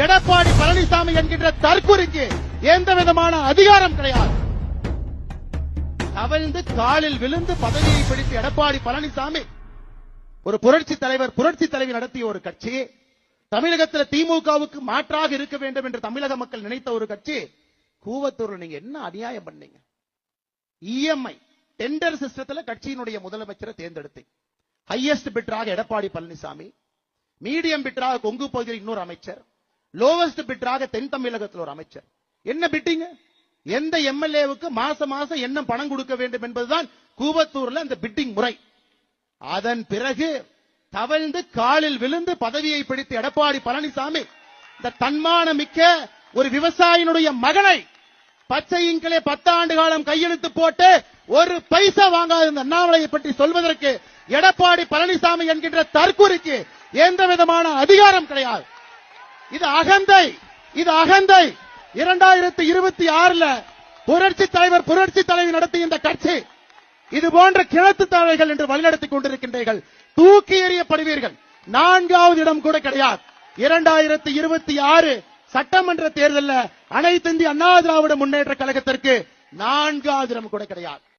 எடப்பாடி பழனிசாமி என்கின்ற தற்குறிக்கு எந்த விதமான அதிகாரம் கிடையாது. தவழ்ந்து காலில் விழுந்து பதவியை பிடித்து எடப்பாடி பழனிசாமி ஒரு புரட்சி தலைவர் புரட்சி தலைவி நடத்திய ஒரு கட்சி, தமிழகத்தில் திமுகவுக்கு மாற்றாக இருக்க வேண்டும் என்று தமிழக மக்கள் நினைத்த ஒரு கட்சி. கூவத்தூர்ல நீங்க என்ன அநியாயம் பண்ணீங்க? இஎம்ஐ டெண்டர் சிஸ்டத்தில் கட்சியினுடைய முதலமைச்சரை தேர்ந்தெடுத்தீங்க. ஹையஸ்ட் பிட்டராக எடப்பாடி பழனிசாமி, மீடியம் பிட்டராக கொங்கு பகுதியில் இன்னொரு அமைச்சர், லோவஸ்ட் பிட்டராக தென் தமிழகத்தில் ஒரு அமைச்சர். என்ன பிட்டிங்க? எந்த எம்எல்ஏவுக்கு மாசம் மாசம் என்ன பணம் கொடுக்க வேண்டும் என்பதுதான் கூவத்தூர்ல அந்த பிட்டிங் முறை. அதன் பிறகு தவழ்ந்து காலில் விழுந்து பதவியை பிடித்து எடப்பாடி பழனிசாமி இந்த தன்மான மிக்க ஒரு விவசாயினுடைய மகனை பச்சை இங்கிலே 10 ஆண்டு காலம் கையெழுத்து போட்டு ஒரு பைசா வாங்காத இந்த அண்ணாமலையை பற்றி சொல்வதற்கு எடப்பாடி பழனிசாமி என்கின்ற தற்குறிக்கு எந்த விதமான அதிகாரம் கிடையாது. இது அகந்தை, இது அகந்தை. 2026 புரட்சி தலைவர் புரட்சி தலைவி நடத்திய இந்த கட்சி இது போன்ற கிணத்து தாழைகள் என்று வழிநடத்திக் கொண்டிருக்கின்றீர்கள். தூக்கி எறியப்படுவீர்கள். 4வது இடம் கூட கிடையாது. 2026 சட்டமன்ற தேர்தலில் அனைத்து இந்திய அண்ணா திராவிட முன்னேற்ற கழகத்திற்கு 4வது இடம் கூட கிடையாது.